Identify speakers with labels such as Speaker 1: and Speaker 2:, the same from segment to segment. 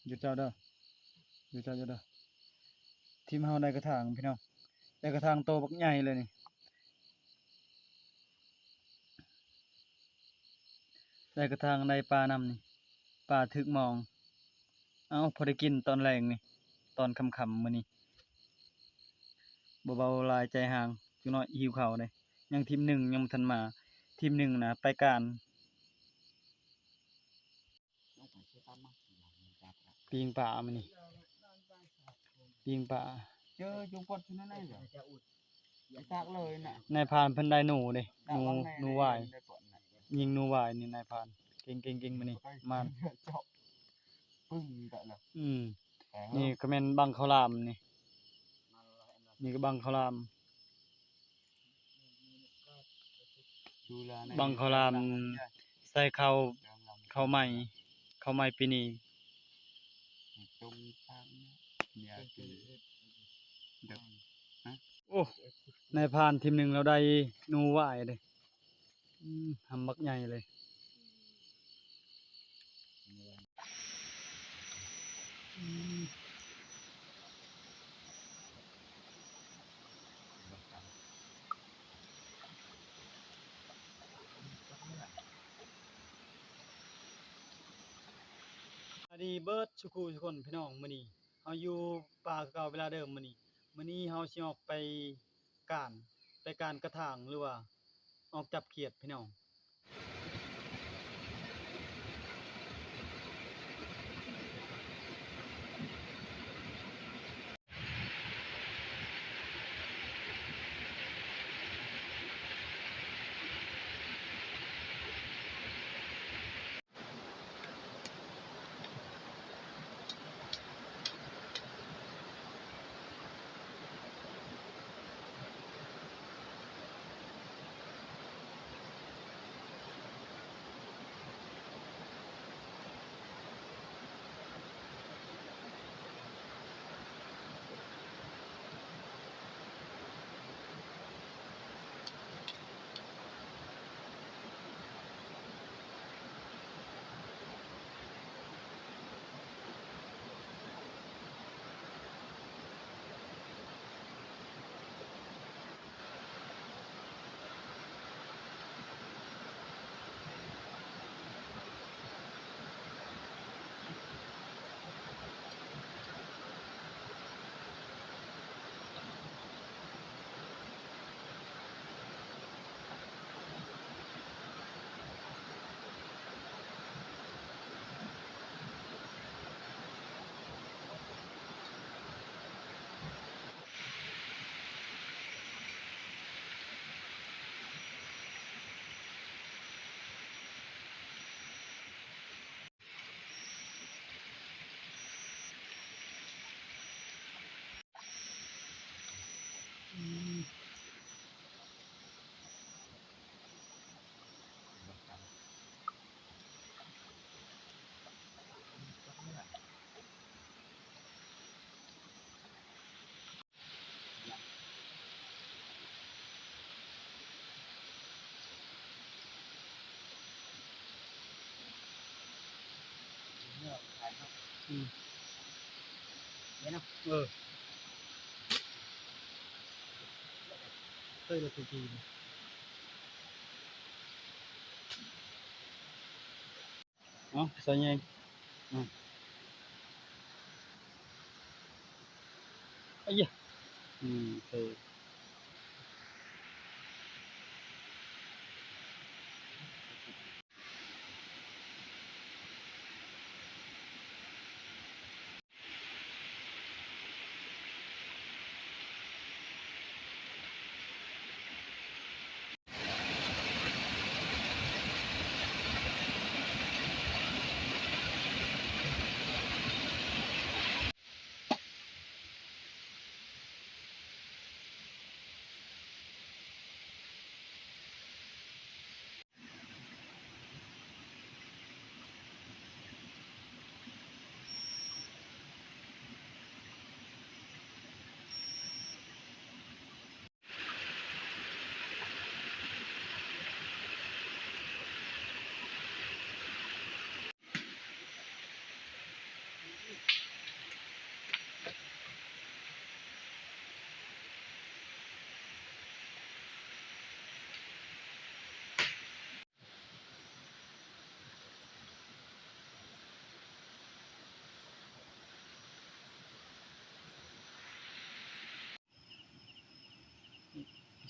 Speaker 1: หยุดเจ้าเด้อหยุดเจ้าเด้อทีมเฮาได้กระถางพี่น้องได้กระถางโตบักใหญ่เลยนี่ได้กระถางได้ปลานำนี่ปลาถึกมองเอ้าพอได้กินตอนแรงนี่ตอนค่ำๆมื้อนี้บ่เบาหลายใจห่างจักหน่อยหิวข้าวเลยยังทีมหนึ่งยังบ่ทันมาทีมหนึ่งนะไปการปิงปลามื้อนี้ปิงปลา
Speaker 2: เจอจุงปดที่นั่นได้เหรอจากเลยน่ะ
Speaker 1: นายพรานเพิ่นได้หนูเด้หนู
Speaker 2: จาก
Speaker 1: หนูวายยิงหนูวายนี่นายพรานเก่งๆๆมื้อนี้มาน
Speaker 2: เจาะปึ้งแต่ละ
Speaker 1: นี่ก็แม่นบังข้าวหลามนี่นี่ก็บังข้าวหลามบังข้าวหลามใส่ข้าวใหม่ปีนี้
Speaker 2: จงทางเนี่ยเด็ก
Speaker 1: โอ้นายพรานทีมหนึ่งเราได้หนูวายเด้ทำบักใหญ่เลยสวัสดีเบิร์ดสุขุทุกคนพี่น้องมื้อนี้เฮาอยู่ป่าเก่าเวลาเดิมมื้อนี้เฮาสิออกไปการกระถางหรือว่าออกจับเขียดพี่น้องเดี๋ยวนะเคยเลยทุกทีเนาะใส่ไงอ้ยเคย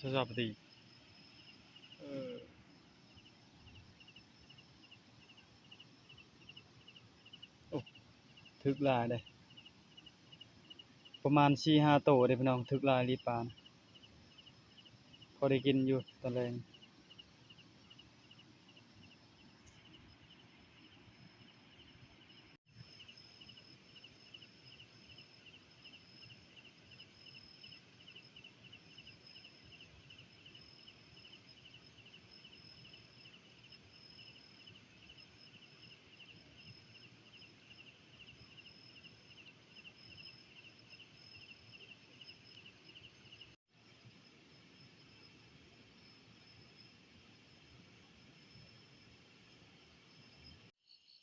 Speaker 1: ชอบปฏิเออโอ้ถึกหลายเด้ประมาณ4-5โตเด้พี่น้องถึกหลายอีหลีปลานะพอได้กินอยู่ตอนแลง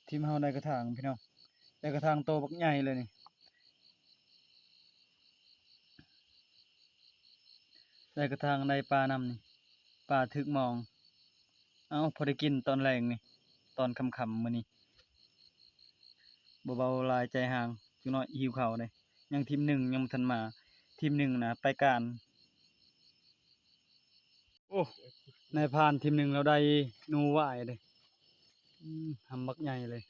Speaker 1: ทีมเฮาได้กระถางพี่น้องได้กระถางโตบักใหญ่เลยนี่ได้กระถางได้ปลานำนี่ปลาถึกหมองเอ้าพอได้กินตอนแรงนี่ตอนค่ำๆมื้อนี้บ่เบาหลายใจห่างจักหน่อยหิวข้าวเด้ยังทีมหนึ่งยังบ่ทันมาทีมหนึ่งน่ะไปการโอ้นายพรานทีมหนึ่งเราได้หนูหวายเด้หำบักใหญ่เลย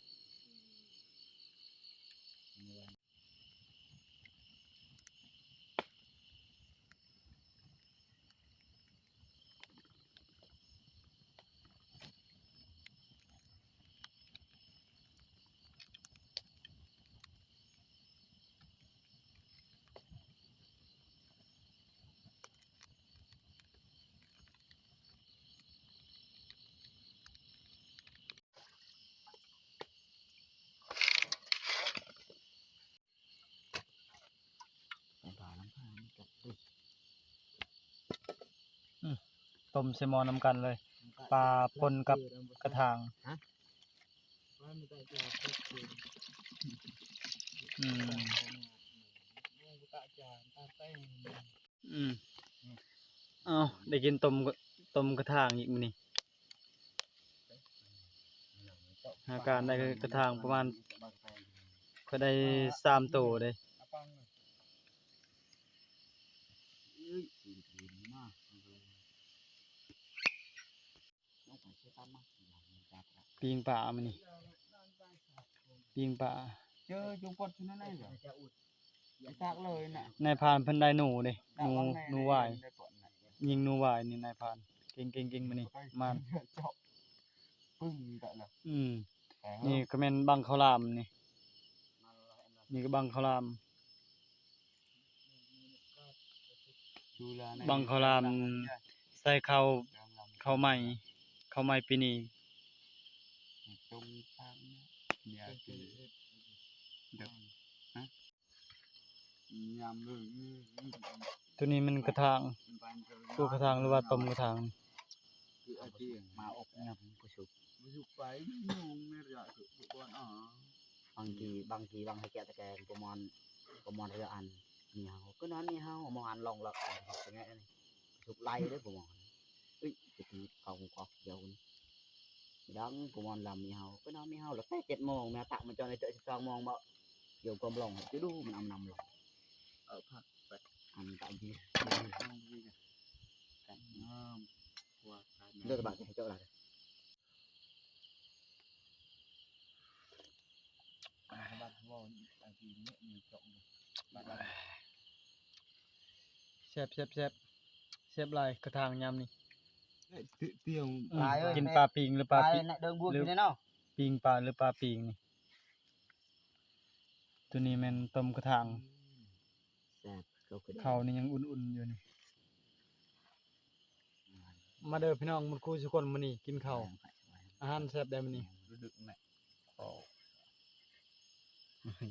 Speaker 1: ต้มแซลมอนนำกันเลยปลาปนกับกระถางอืมอืมเอ้าได้กินต้มกระถางอีกมื้อนี้หาการได้กระถางประมาณก็ได้3โตเด้ปิ้งปลามื้อนี้ปิ้งปลา
Speaker 2: เจอจุงกดชนะได้เหรอตากเลยน่ะ
Speaker 1: นายพรานเพิ่นได้หนูเด้หนู
Speaker 2: ตาก
Speaker 1: หนูหวายยิงหนูหวายนี่นายพรานเก่งๆๆมื้อนี้มาน
Speaker 2: เจาะปึ้งแต่ละ
Speaker 1: นี่ก็แม่นบังข้าวหลามนี่นี่ก็บังข้าวหลาม
Speaker 2: ดูแลใน
Speaker 1: บังข้าวหลามใส่ข้าวใหม่ปีนี้
Speaker 2: ตรงทางเนี่ยคือเด็กฮะยามเลย
Speaker 1: ตัวนี้มันกระถางปลูกกระถางหรือว่าต้มกระถาง
Speaker 2: คืออาชีพมาอบเนี่ยผู้ชุบไปยุ่งไม่ได้ทุกคน
Speaker 3: บางทีบางให้แกตะแกรงประมอนเรืออันมีเฮาก็นั้นมีเฮามองอันลองละเป็นไงนี่สุกไล่เด้อประมอนเอ้ยทีเขาก็เดี๋ยวดังประมอนลำมีเฮาก็นั้นมีเฮาแล้วแต่7 โมงแม่ตักมันจอในเตะ12 โมงบ่เดี๋ยวกลมลงจะดูมันนำลง
Speaker 2: พักไป
Speaker 3: อันตามที่
Speaker 2: ต้องดีกันน้ำว่าการ
Speaker 3: เลือกบาดให้เจ้าละ
Speaker 2: บ้านว่าบางทีเนี่ยมีจงบ้าน
Speaker 1: แซ่บหลายกระถางยามนี่
Speaker 2: เตี้ยว
Speaker 1: กินปลาปิงหรือปลาปิ
Speaker 3: เดินบัวกินเนาะ
Speaker 1: ปิงปลาหรือปลาปิงนี่ตัวนี้แม่นต้มกระถาง
Speaker 3: แซ่บเขาคือ
Speaker 1: ข้าวนี่ยังอุ่นๆอยู่นี่มาเด้อพี่น้องหมดคู่ทุกคนมื้อนี้กินข้าวอาหารแซ่บได้มื้อนี้
Speaker 2: ดึกแม่โอ้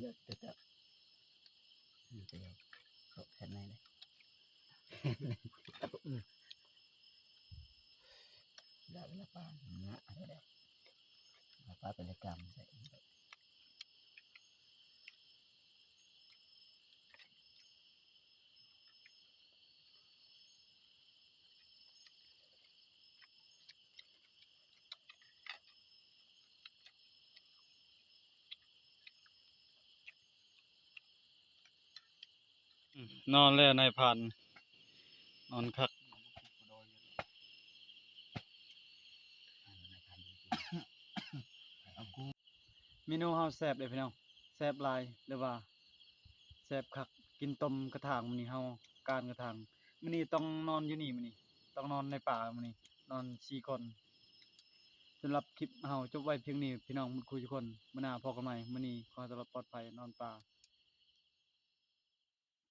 Speaker 3: เยอะเดี๋ยวเขาแค่ไหนเลยได้เวลาป้านะอะไรได้ป้าเป็นกรรมใช่
Speaker 1: นอนแล้วนายพรานนอนคัก นูเฮาแซ่บเด้พี่น้องแซ่บหลายหรือว่าแซ่บคักกินต้มกระถางมื้อนี้เฮาการกระถางมื้อนี้ต้องนอนอยู่นี่มื้อนี้ต้องนอนในป่ามื้อนี้นอน4คนสำหรับคลิปเฮาจบไว้เพียงนี้พี่น้องทุกคนมื้อหน้าพบกันใหม่มื้อนี้ขอให้ตลอดปลอดภัยนอนป่า